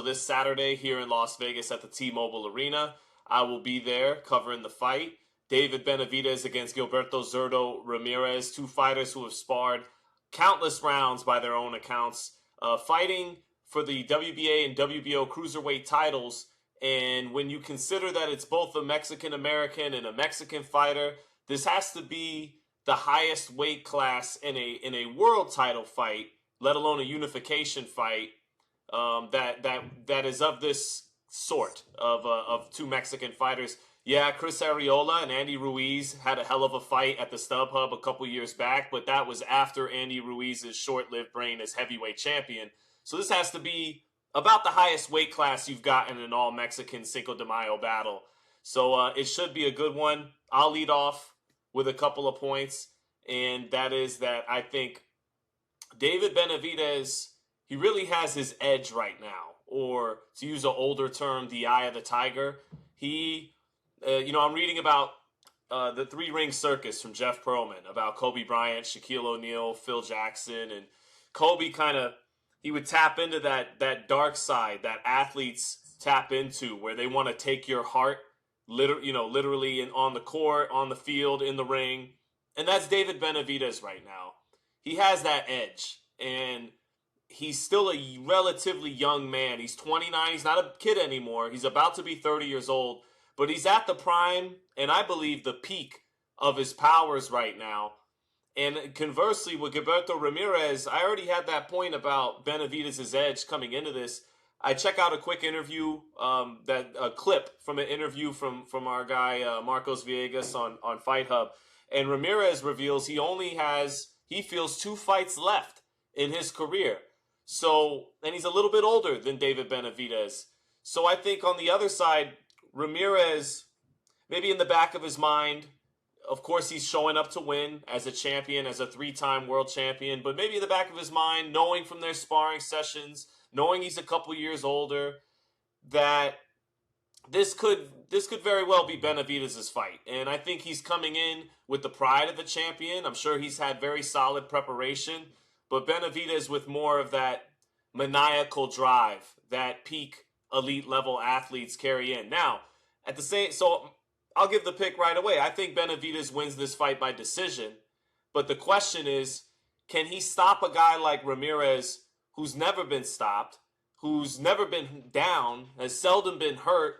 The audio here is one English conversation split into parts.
this Saturday here in Las Vegas at the T-Mobile Arena. I will be there covering the fight. David Benavidez against Gilberto Zurdo-Ramirez, two fighters who have sparred countless rounds by their own accounts, fighting for the WBA and WBO cruiserweight titles. And when you consider that it's both a Mexican-American and a Mexican fighter, this has to be the highest weight class in a world title fight, let alone a unification fight, that is of this sort of two Mexican fighters. Yeah, Chris Arreola and Andy Ruiz had a hell of a fight at the StubHub a couple years back, but that was after Andy Ruiz's short-lived reign as heavyweight champion. So this has to be about the highest weight class you've got in an all-Mexican Cinco de Mayo battle. So it should be a good one. I'll lead off with a couple of points, and that is that I think David Benavidez, he really has his edge right now, or to use an older term, the eye of the tiger. I'm reading about the three-ring circus from Jeff Pearlman, about Kobe Bryant, Shaquille O'Neal, Phil Jackson, and Kobe he would tap into that dark side that athletes tap into, where they want to take your heart, literally on the court, on the field, in the ring. And that's David Benavidez right now. He has that edge, and he's still a relatively young man. He's 29. He's not a kid anymore. He's about to be 30 years old, but he's at the prime, and I believe the peak of his powers right now. And conversely, with Gilberto Ramirez, I already had that point about Benavidez's edge coming into this. I check out a quick interview, a clip from an interview from our guy Marcos Villegas on Fight Hub, and Ramirez reveals he feels 2 fights left in his career. So, and he's a little bit older than David Benavidez. So I think on the other side, Ramirez, maybe in the back of his mind, of course he's showing up to win as a champion, as a 3-time world champion, but maybe in the back of his mind, knowing from their sparring sessions, knowing he's a couple years older, that this could very well be Benavidez's fight. And I think he's coming in with the pride of a champion. I'm sure he's had very solid preparation, but Benavidez with more of that maniacal drive that peak elite level athletes carry in. Now, so I'll give the pick right away. I think Benavidez wins this fight by decision, but the question is, can he stop a guy like Ramirez, who's never been stopped, who's never been down, has seldom been hurt,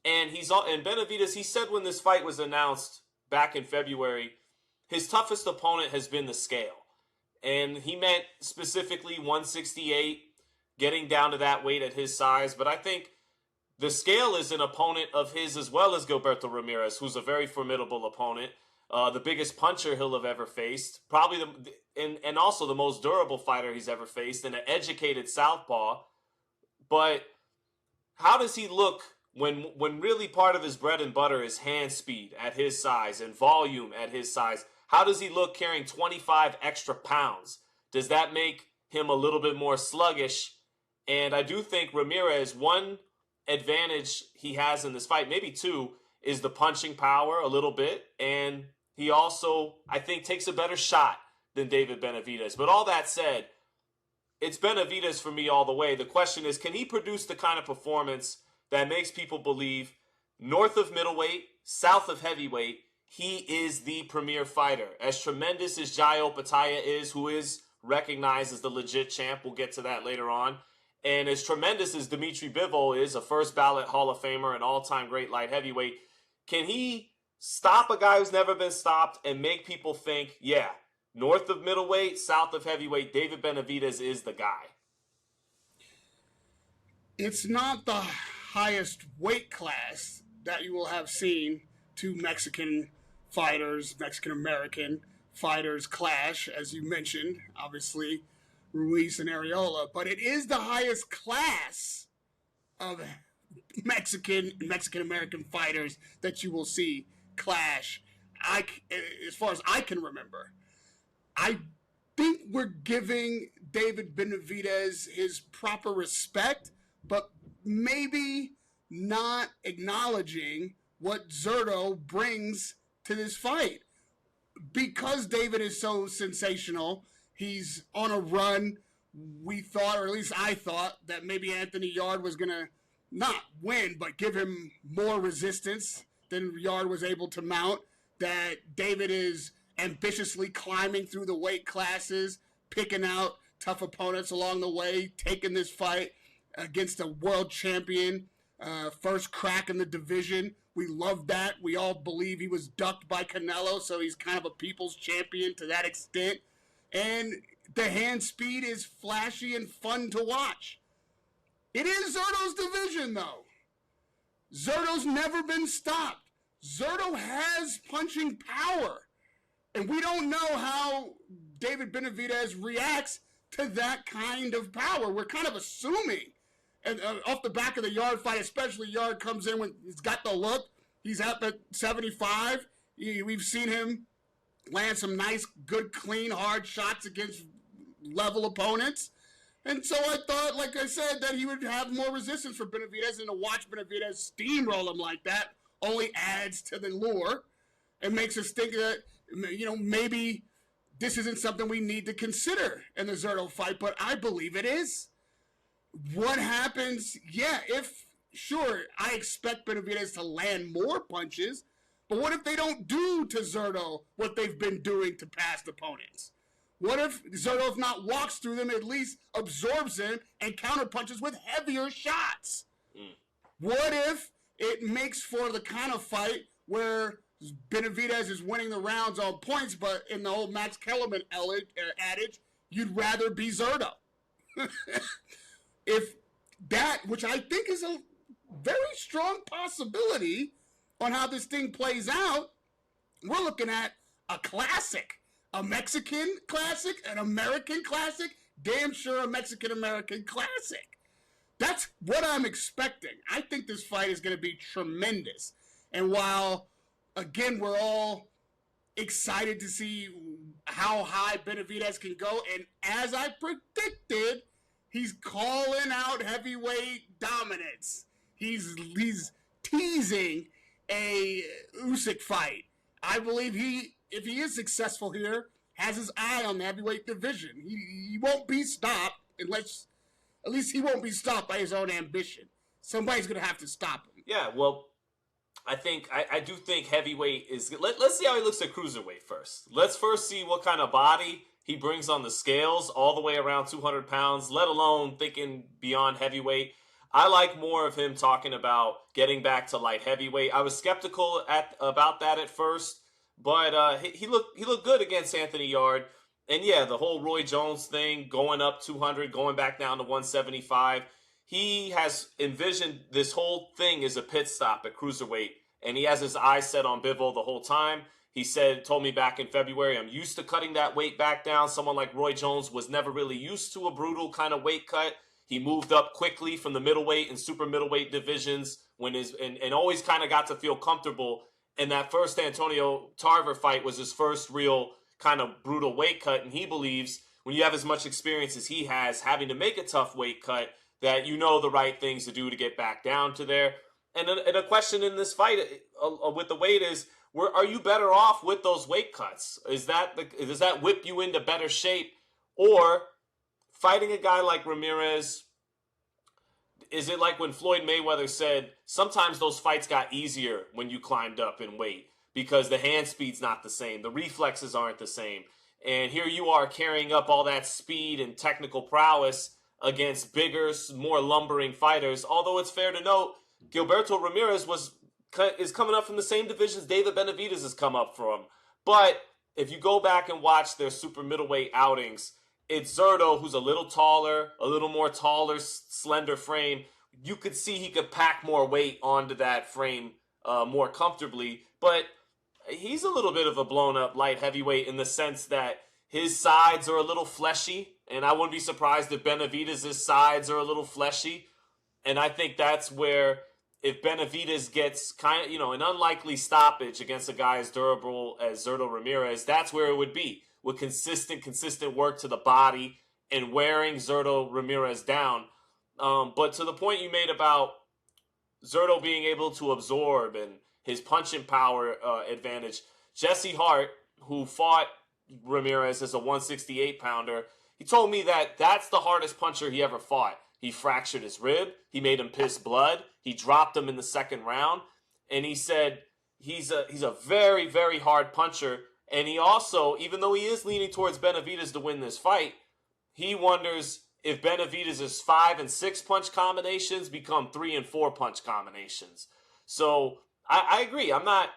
and Benavidez, he said when this fight was announced back in February, his toughest opponent has been the scale. And he meant specifically 168, getting down to that weight at his size. But I think the scale is an opponent of his as well as Gilberto Ramirez, who's a very formidable opponent, the biggest puncher he'll have ever faced, probably and also the most durable fighter he's ever faced, and an educated southpaw. But how does he look when really part of his bread and butter is hand speed at his size and volume at his size? How does he look carrying 25 extra pounds? Does that make him a little bit more sluggish? And I do think Ramirez, one advantage he has in this fight, maybe 2, is the punching power a little bit. And he also, I think, takes a better shot than David Benavidez. But all that said, it's Benavidez for me all the way. The question is, can he produce the kind of performance that makes people believe north of middleweight, south of heavyweight, he is the premier fighter? As tremendous as Jayo Pataya is, who is recognized as the legit champ, we'll get to that later on, and as tremendous as Dimitri Bivol is, a first ballot Hall of Famer, an all-time great light heavyweight, can he stop a guy who's never been stopped and make people think, yeah, north of middleweight, south of heavyweight, David Benavidez is the guy? It's not the highest weight class that you will have seen 2 Mexican Mexican-American fighters clash, as you mentioned, obviously, Ruiz and Areola, but it is the highest class of Mexican-American fighters that you will see clash, as far as I can remember. I think we're giving David Benavidez his proper respect, but maybe not acknowledging what Zurdo brings to this fight. Because David is so sensational, he's on a run we thought, or at least I thought, that maybe Anthony Yarde was going to not win, but give him more resistance than Yarde was able to mount. That David is ambitiously climbing through the weight classes, picking out tough opponents along the way, taking this fight against a world champion, first crack in the division. We love that. We all believe he was ducked by Canelo, so he's kind of a people's champion to that extent. And the hand speed is flashy and fun to watch. It is Zurdo's division, though. Zurdo's never been stopped. Zurdo has punching power. And we don't know how David Benavidez reacts to that kind of power. We're kind of assuming. And off the back of the Yarde fight, especially, Yarde comes in when he's got the look. He's up at 75. We've seen him land some nice, good, clean, hard shots against level opponents. And so I thought, like I said, that he would have more resistance for Benavidez, and to watch Benavidez steamroll him like that only adds to the lure and makes us think that, maybe this isn't something we need to consider in the Zurdo fight, but I believe it is. What happens? Yeah, sure, I expect Benavidez to land more punches, but what if they don't do to Zurdo what they've been doing to past opponents? What if Zurdo, if not walks through them, at least absorbs them and counterpunches with heavier shots? What if it makes for the kind of fight where Benavidez is winning the rounds on points, but in the old Max Kellerman adage, you'd rather be Zurdo? If that, which I think is a very strong possibility on how this thing plays out, we're looking at a classic. A Mexican classic, an American classic, damn sure a Mexican-American classic. That's what I'm expecting. I think this fight is going to be tremendous. And while, again, we're all excited to see how high Benavidez can go, and as I predicted, he's calling out heavyweight dominance. He's teasing a Usyk fight. I believe if he is successful here, has his eye on the heavyweight division. He won't be stopped unless, at least he won't be stopped by his own ambition. Somebody's going to have to stop him. Yeah, well, I do think heavyweight is... Let's see how he looks at cruiserweight first. Let's first see what kind of body he brings on the scales all the way around 200 pounds, let alone thinking beyond heavyweight. I like more of him talking about getting back to light heavyweight. I was skeptical about that at first, but he looked good against Anthony Yarde. And yeah, the whole Roy Jones thing, going up 200, going back down to 175. He has envisioned this whole thing as a pit stop at cruiserweight, and he has his eyes set on Bivol the whole time. He told me back in February, I'm used to cutting that weight back down. Someone like Roy Jones was never really used to a brutal kind of weight cut. He moved up quickly from the middleweight and super middleweight divisions and always kind of got to feel comfortable. And that first Antonio Tarver fight was his first real kind of brutal weight cut. And he believes when you have as much experience as he has having to make a tough weight cut, that you know the right things to do to get back down to there. And a question in this fight with the weight is, are you better off with those weight cuts? Does that whip you into better shape? Or fighting a guy like Ramirez, is it like when Floyd Mayweather said, sometimes those fights got easier when you climbed up in weight because the hand speed's not the same, the reflexes aren't the same. And here you are carrying up all that speed and technical prowess against bigger, more lumbering fighters. Although it's fair to note, Gilberto Ramirez is coming up from the same divisions David Benavidez has come up from. But if you go back and watch their super middleweight outings, it's Zurdo who's a little taller, a little more taller, slender frame. You could see he could pack more weight onto that frame more comfortably. But he's a little bit of a blown-up light heavyweight in the sense that his sides are a little fleshy. And I wouldn't be surprised if Benavidez's sides are a little fleshy. And I think that's where, if Benavidez gets kind of, an unlikely stoppage against a guy as durable as Zurdo Ramirez, that's where it would be, with consistent work to the body and wearing Zurdo Ramirez down. But to the point you made about Zurdo being able to absorb and his punching power advantage, Jesse Hart, who fought Ramirez as a 168-pounder, He told me that that's the hardest puncher he ever fought. He fractured his rib. He made him piss blood. He dropped him in the second round. And he said he's a very, very hard puncher. And he also, even though he is leaning towards Benavidez to win this fight, he wonders if Benavidez' 5 and 6 punch combinations become 3 and 4 punch combinations. So I agree. I'm not.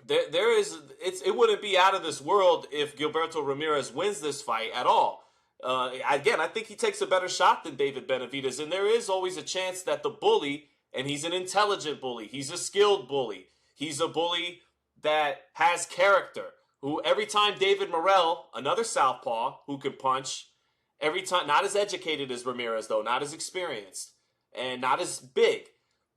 It wouldn't be out of this world if Gilberto Ramirez wins this fight at all. Again, I think he takes a better shot than David Benavidez, and there is always a chance that the bully, and he's an intelligent bully, he's a skilled bully, he's a bully that has character, who every time David Morrell, another southpaw who can punch, every time, not as educated as Ramirez though, not as experienced, and not as big,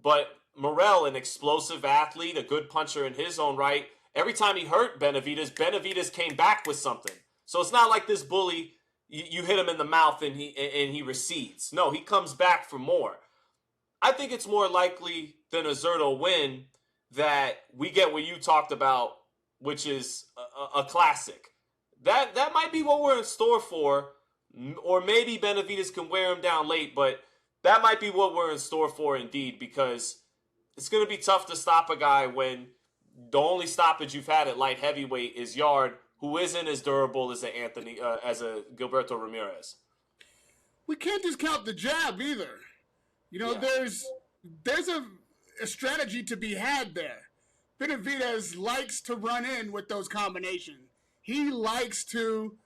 but Morrell, an explosive athlete, a good puncher in his own right, every time he hurt Benavidez came back with something. So it's not like this bully, you hit him in the mouth and he recedes. No, he comes back for more. I think it's more likely than a Zurdo win that we get what you talked about, which is a classic. That might be what we're in store for, or maybe Benavidez can wear him down late, but that might be what we're in store for indeed, because it's going to be tough to stop a guy when the only stoppage you've had at light heavyweight is Yard, who isn't as durable as a Gilberto Ramirez. We can't discount the jab either. There's a strategy to be had there. Benavidez likes to run in with those combinations. He likes to,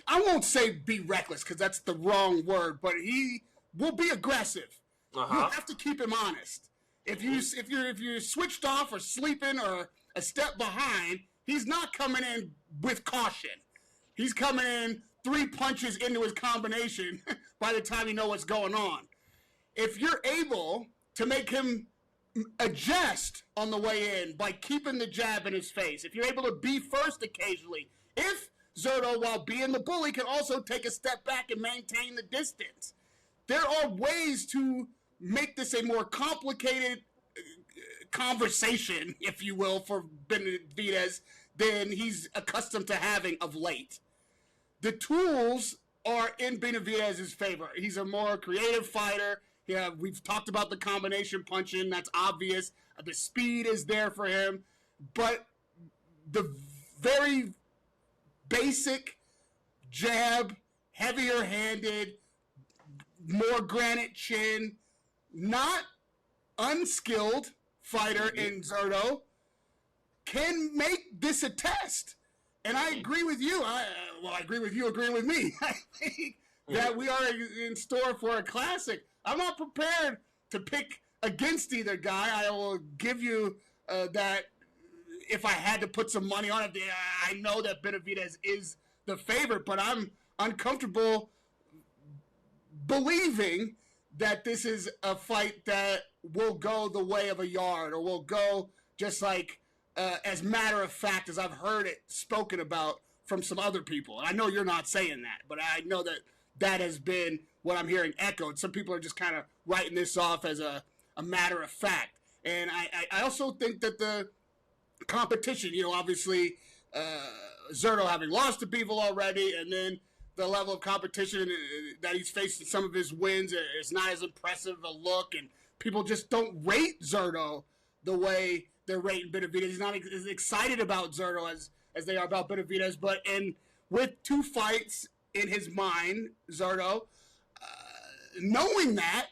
I won't say be reckless because that's the wrong word, but he will be aggressive. You have to keep him honest. If you're switched off or sleeping or a step behind, he's not coming in with caution. He's coming in 3 punches into his combination by the time you know what's going on. If you're able to make him adjust on the way in by keeping the jab in his face, if you're able to be first occasionally, if Zurdo, while being the bully, can also take a step back and maintain the distance, there are ways to make this a more complicated conversation, if you will, for Benavidez than he's accustomed to having of late. The tools are in Benavidez's favor. He's a more creative fighter. Yeah, we've talked about the combination punching. That's obvious. The speed is there for him. But the very basic jab, heavier-handed, more granite chin, not unskilled fighter in Zurdo can make this a test. And I agree with you. I agree with you agreeing with me. I think that we are in store for a classic. I'm not prepared to pick against either guy. I will give you that if I had to put some money on it, I know that Benavidez is the favorite, but I'm uncomfortable believing that this is a fight that will go the way of a Yard or will go just like as matter of fact as I've heard it spoken about from some other people. And I know you're not saying that, but I know that that has been what I'm hearing echoed. Some people are just kind of writing this off as a matter of fact. And I also think that the competition, obviously Zurdo having lost to Bivol already, and then the level of competition that he's faced in some of his wins is not as impressive a look, and people just don't rate Zurdo the way they're rating Benavidez. He's not as excited about Zurdo as they are about Benavidez, but with 2 fights in his mind, Zurdo, knowing that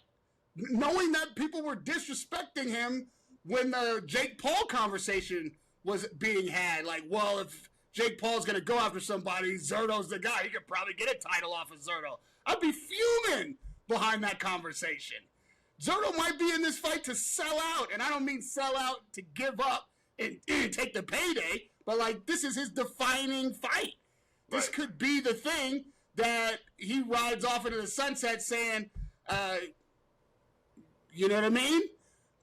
people were disrespecting him when the Jake Paul conversation was being had, like, well, if Jake Paul's going to go after somebody, Zurdo's the guy. He could probably get a title off of Zurdo. I'd be fuming behind that conversation. Zurdo might be in this fight to sell out, and I don't mean sell out to give up and take the payday, but, like, this is his defining fight. This Right. could be the thing that he rides off into the sunset saying, you know what I mean?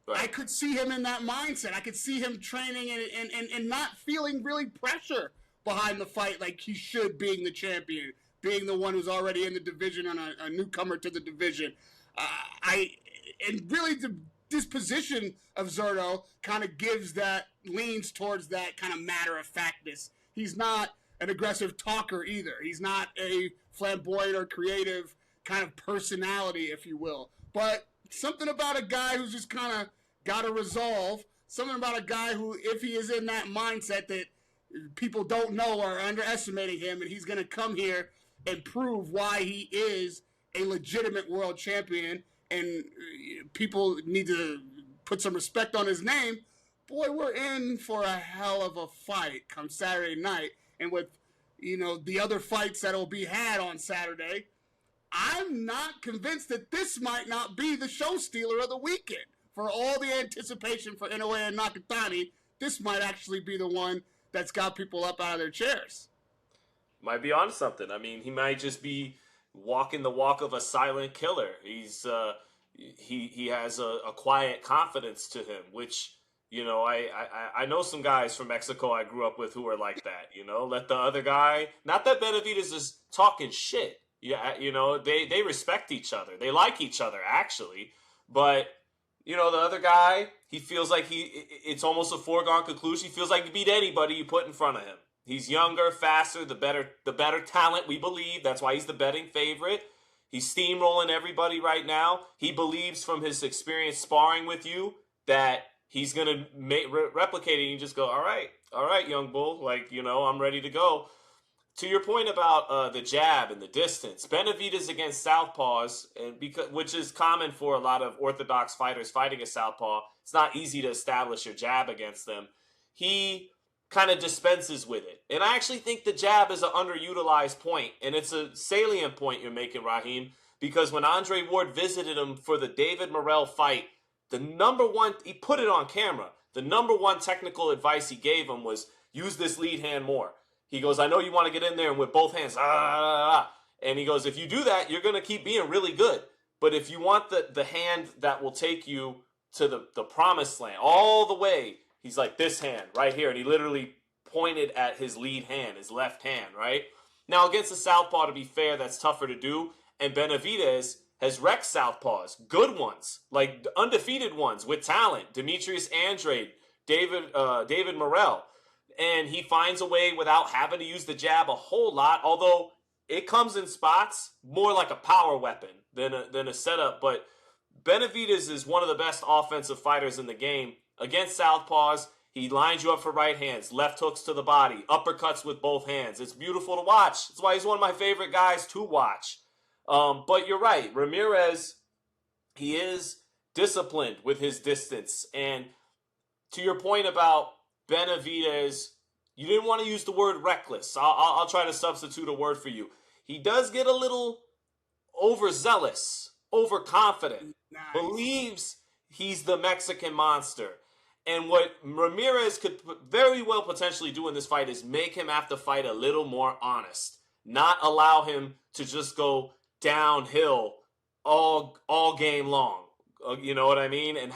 Right. I could see him in that mindset. I could see him training and not feeling really pressure behind the fight like he should, being the champion, being the one who's already in the division and a newcomer to the division. And really the disposition of Zurdo kind of leans towards that kind of matter-of-factness. He's not an aggressive talker either. He's not a flamboyant or creative kind of personality, if you will. But something about a guy who's just kind of got a resolve. Something about a guy who, if he is in that mindset that people don't know or are underestimating him, and he's going to come here and prove why he is a legitimate world champion, and people need to put some respect on his name. Boy, we're in for a hell of a fight come Saturday night. And with, the other fights that'll be had on Saturday, I'm not convinced that this might not be the show stealer of the weekend. For all the anticipation for Inoue and Nakatani, this might actually be the one that's got people up out of their chairs. Might be on something. I mean, he might just be walking the walk of a silent killer. He's he has a quiet confidence to him, which, I know some guys from Mexico I grew up with who are like that. Let the other guy. Not that Benavidez is talking shit. Yeah, they respect each other. They like each other actually, but. The other guy, he feels like it's almost a foregone conclusion. He feels like he beat anybody you put in front of him. He's younger, faster, the better talent, we believe. That's why he's the betting favorite. He's steamrolling everybody right now. He believes from his experience sparring with you that he's going to replicate it. And you just go, all right, young bull. I'm ready to go. To your point about the jab and the distance, Benavidez against southpaws, which is common for a lot of orthodox fighters fighting a southpaw, it's not easy to establish your jab against them. He kind of dispenses with it. And I actually think the jab is an underutilized point, and it's a salient point you're making, Raheem, because when Andre Ward visited him for the David Morrell fight, he put it on camera, the number one technical advice he gave him was use this lead hand more. He goes, I know you want to get in there and with both hands, and he goes, if you do that, you're going to keep being really good. But if you want the hand that will take you to the promised land, all the way, he's like, this hand right here. And he literally pointed at his lead hand, his left hand, right? Now, against the southpaw, to be fair, that's tougher to do. And Benavidez has wrecked southpaws, good ones, like undefeated ones with talent. Demetrius Andrade, David Morrell. And he finds a way without having to use the jab a whole lot, although it comes in spots more like a power weapon than a setup. But Benavidez is one of the best offensive fighters in the game. Against southpaws, he lines you up for right hands, left hooks to the body, uppercuts with both hands. It's beautiful to watch. That's why he's one of my favorite guys to watch. But you're right. Ramirez, he is disciplined with his distance. And to your point about Benavidez, you didn't want to use the word reckless. I'll try to substitute a word for you. He does get a little overzealous, overconfident, believes he's the Mexican monster. And what Ramirez could very well potentially do in this fight is make him have to fight a little more honest, not allow him to just go downhill all game long. You know what I mean? And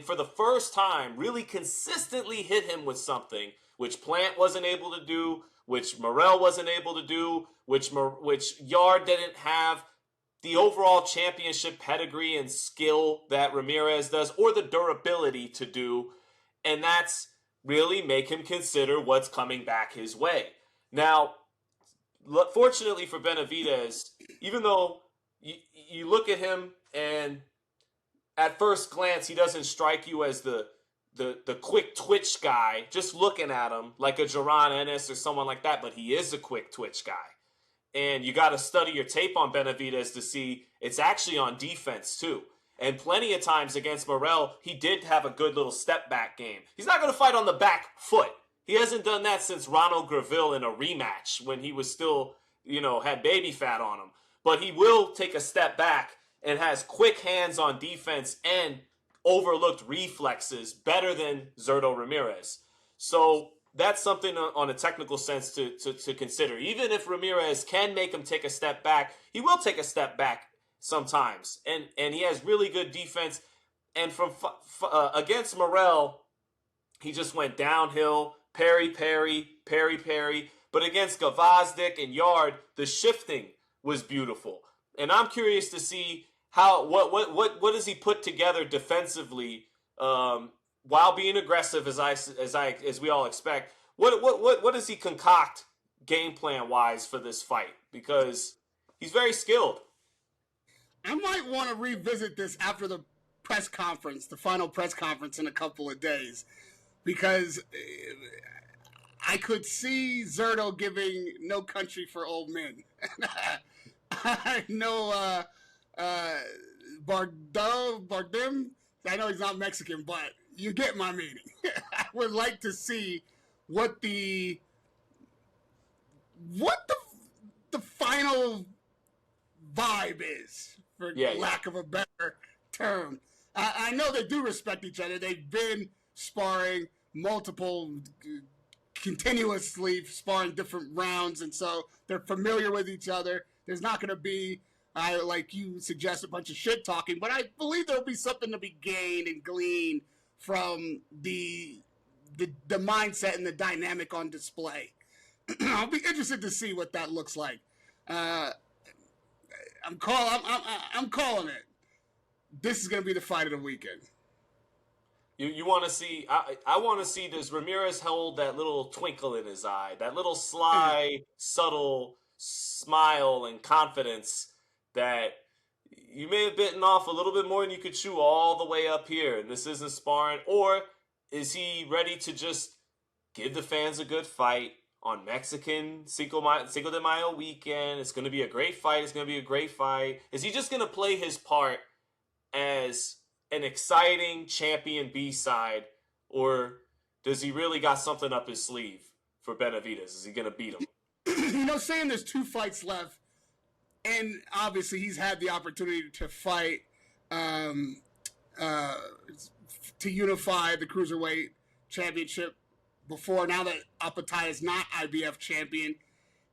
for the first time, really consistently hit him with something which Plant wasn't able to do, which Morrell wasn't able to do, which Yard didn't have, the overall championship pedigree and skill that Ramirez does, or the durability to do, and that's really make him consider what's coming back his way. Now, fortunately for Benavidez, even though you look at him and at first glance, he doesn't strike you as the quick twitch guy, just looking at him like a Jaron Ennis or someone like that, but he is a quick twitch guy. And you got to study your tape on Benavidez to see it's actually on defense too. And plenty of times against Morrell, he did have a good little step back game. He's not going to fight on the back foot. He hasn't done that since Ronald Graville in a rematch when he was still, had baby fat on him. But he will take a step back and has quick hands on defense and overlooked reflexes better than Zurdo Ramirez. So that's something on a technical sense to consider. Even if Ramirez can make him take a step back, he will take a step back sometimes. And he has really good defense. And from against Morrell, he just went downhill, parry. But against Gvozdyk and Yard, the shifting was beautiful. And I'm curious to see what does he put together defensively while being aggressive as we all expect. What does he concoct game plan wise for this fight? Because he's very skilled. I might want to revisit this after the press conference, the final press conference in a couple of days, because I could see Zurdo giving no country for old men. I know Bardem. I know he's not Mexican, but you get my meaning. I would like to see what the final vibe is, for lack of a better term. I know they do respect each other. They've been sparring continuously sparring different rounds, and so they're familiar with each other. There's not going to be, like you suggest, a bunch of shit talking, but I believe there'll be something to be gained and gleaned from the mindset and the dynamic on display. I'll be interested to see what that looks like. I'm calling it. This is going to be the fight of the weekend. You want to see? I want to see, does Ramirez hold that little twinkle in his eye, that little sly, subtle smile and confidence that you may have bitten off a little bit more than you could chew all the way up here, and this isn't sparring? Or is he ready to just give the fans a good fight on Mexican Cinco de Mayo weekend? It's going to be a great fight. It's going to be a great fight. Is he just going to play his part as an exciting champion B-side, or does he really got something up his sleeve for Benavidez? Is he going to beat him? Saying there's 2 fights left, and obviously he's had the opportunity to fight to unify the cruiserweight championship before. Now that Opetaia is not IBF champion,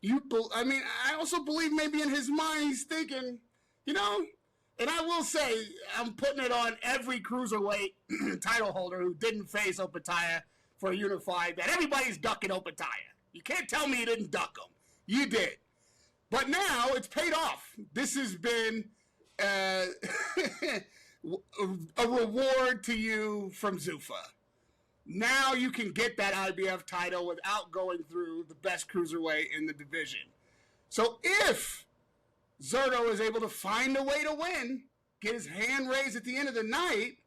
I also believe maybe in his mind he's thinking, and I will say, I'm putting it on every cruiserweight title holder who didn't face Opetaia for a unified, that everybody's ducking Opetaia. You can't tell me you didn't duck him. You did. But now it's paid off. This has been a reward to you from Zuffa. Now you can get that IBF title without going through the best cruiserweight in the division. So if Zurdo is able to find a way to win, get his hand raised at the end of the night,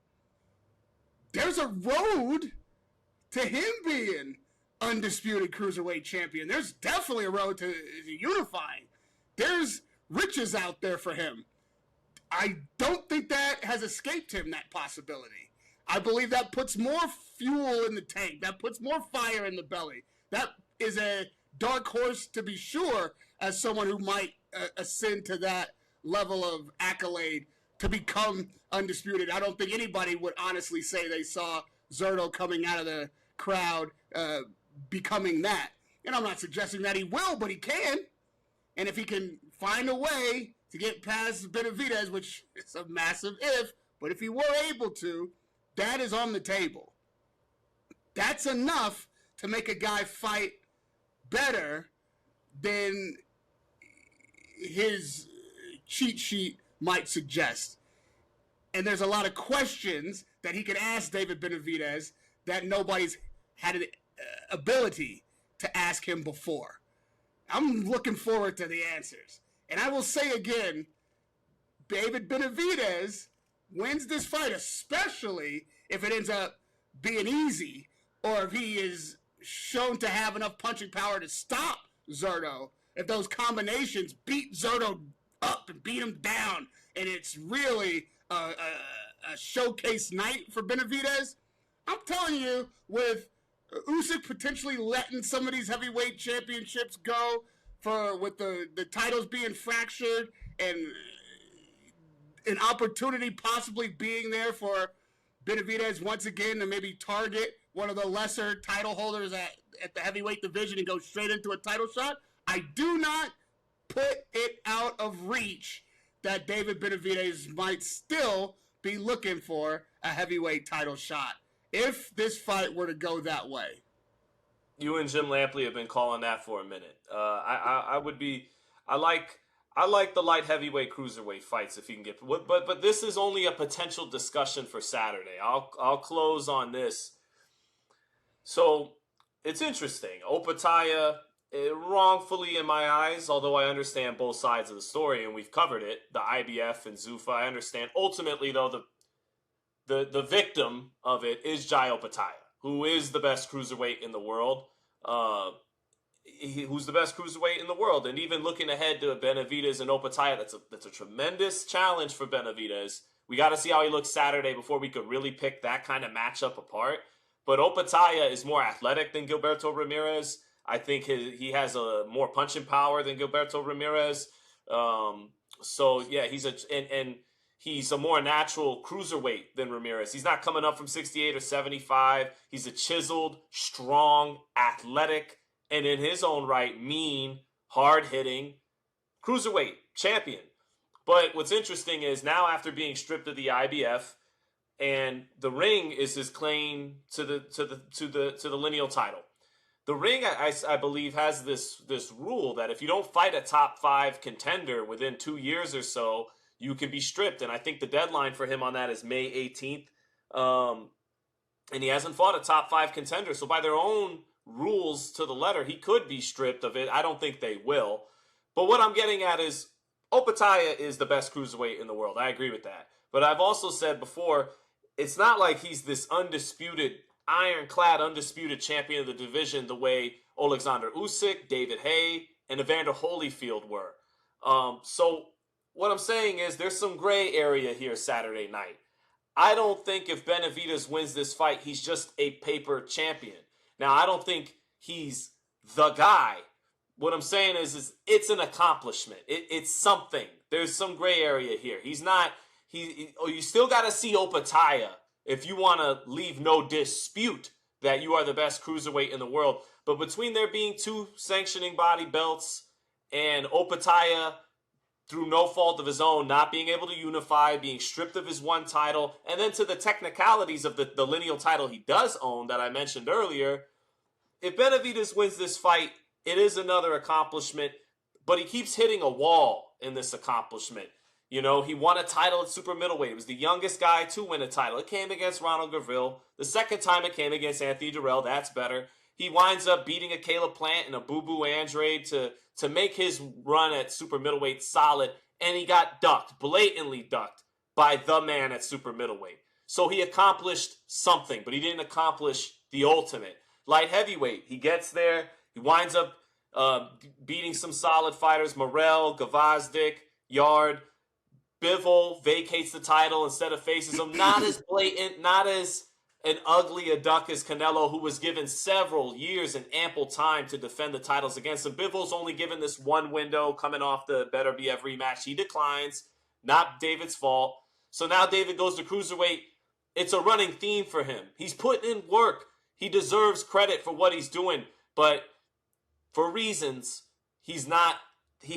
there's a road to him being undisputed cruiserweight champion. There's definitely a road to unifying. There's riches out there for him. I don't think that has escaped him, that possibility. I believe that puts more fuel in the tank. That puts more fire in the belly. That is a dark horse, to be sure, as someone who might ascend to that level of accolade to become undisputed. I don't think anybody would honestly say they saw Zurdo coming out of the crowd becoming that. And I'm not suggesting that he will, but he can. And if he can find a way to get past Benavidez, which is a massive if, but if he were able to, that is on the table. That's enough to make a guy fight better than his cheat sheet might suggest. And there's a lot of questions that he could ask David Benavidez that nobody's had an ability to ask him before. I'm looking forward to the answers. And I will say again, David Benavidez wins this fight, especially if it ends up being easy, or if he is shown to have enough punching power to stop Zurdo. If those combinations beat Zurdo up and beat him down, and it's really a showcase night for Benavidez, I'm telling you, with Usyk potentially letting some of these heavyweight championships go with the titles being fractured, and an opportunity possibly being there for Benavidez once again to maybe target one of the lesser title holders at the heavyweight division and go straight into a title shot, I do not put it out of reach that David Benavidez might still be looking for a heavyweight title shot if this fight were to go that way. You and Jim Lampley have been calling that for a minute. I like the light heavyweight cruiserweight fights if you can get, but this is only a potential discussion for Saturday. I'll close on this. So it's interesting. Opetaia wrongfully in my eyes, although I understand both sides of the story, and we've covered it, the IBF and Zuffa, I understand. Ultimately, though, the victim of it is Jai Opetaia, who is the best cruiserweight in the world. Who's the best cruiserweight in the world. And even looking ahead to Benavidez and Opetaia, that's a tremendous challenge for Benavidez. We got to see how he looks Saturday before we could really pick that kind of matchup apart. But Opetaia is more athletic than Gilberto Ramirez. I think he has a more punching power than Gilberto Ramirez. So yeah, he's a more natural cruiserweight than Ramirez. He's not coming up from 68 or 75. He's a chiseled, strong, athletic, and in his own right, mean, hard-hitting cruiserweight champion. But what's interesting is now, after being stripped of the IBF, and the ring is his claim to the lineal title. The ring, I believe, has this rule that if you don't fight a top 5 contender within 2 years or so, you can be stripped. And I think the deadline for him on that is May 18th. And he hasn't fought a top 5 contender. So by their own rules to the letter, he could be stripped of it. I don't think they will. But what I'm getting at is Opetaia is the best cruiserweight in the world. I agree with that. But I've also said before, it's not like he's this undisputed, ironclad, undisputed champion of the division the way Alexander Usyk, David Haye, and Evander Holyfield were. So what I'm saying is there's some gray area here Saturday night. I don't think if Benavidez wins this fight, he's just a paper champion. Now, I don't think he's the guy. What I'm saying is it's an accomplishment. It's something. There's some gray area here. He's not. You still got to see Opetaia if you want to leave no dispute that you are the best cruiserweight in the world. But between there being 2 sanctioning body belts and Opetaia, through no fault of his own, not being able to unify, being stripped of his 1 title, and then to the technicalities of the lineal title he does own that I mentioned earlier, if Benavidez wins this fight, it is another accomplishment, but he keeps hitting a wall in this accomplishment. You know, he won a title at super middleweight. He was the youngest guy to win a title. It came against Ronald Gavrile. The second time it came against Anthony Durrell. That's better. He winds up beating a Caleb Plant and a Boo Boo Andrade to make his run at super middleweight solid, and he got ducked, blatantly ducked, by the man at super middleweight. So he accomplished something, but he didn't accomplish the ultimate. Light heavyweight, he gets there, he winds up beating some solid fighters, Morrell, Gvozdyk, Yard. Bivol vacates the title instead of faces him. Not as blatant, not as an ugly a duck as Canelo, who was given several years and ample time to defend the titles against him. Bivol's only given this 1 window coming off the Better BF rematch. He declines. Not David's fault. So now David goes to cruiserweight. It's a running theme for him. He's putting in work. He deserves credit for what he's doing. But for reasons, he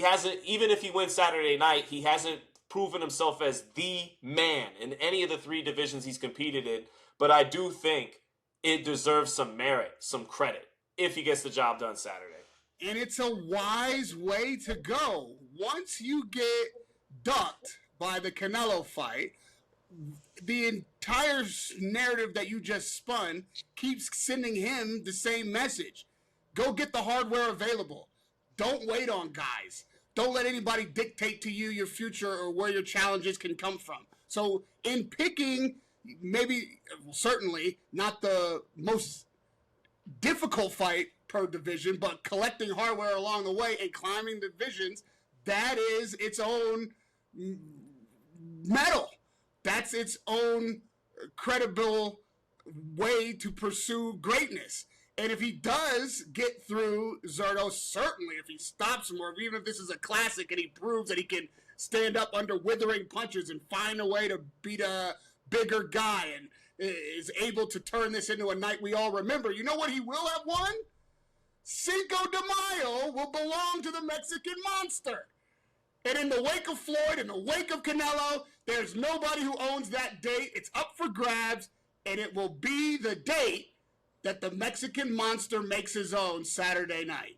hasn't, even if he wins Saturday night, he hasn't proven himself as the man in any of the 3 divisions he's competed in. But I do think it deserves some merit, some credit, if he gets the job done Saturday. And it's a wise way to go. Once you get ducked by the Canelo fight, the entire narrative that you just spun keeps sending him the same message. Go get the hardware available. Don't wait on guys. Don't let anybody dictate to you your future or where your challenges can come from. So in picking, maybe, certainly, not the most difficult fight per division, but collecting hardware along the way and climbing divisions, that is its own medal. That's its own credible way to pursue greatness. And if he does get through Zurdo, certainly if he stops him, or even if this is a classic and he proves that he can stand up under withering punches and find a way to beat a bigger guy and is able to turn this into a night we all remember, you know what he will have won? Cinco de Mayo will belong to the Mexican Monster. And in the wake of Floyd, in the wake of Canelo, there's nobody who owns that date. It's up for grabs, and it will be the date that the Mexican Monster makes his own Saturday night.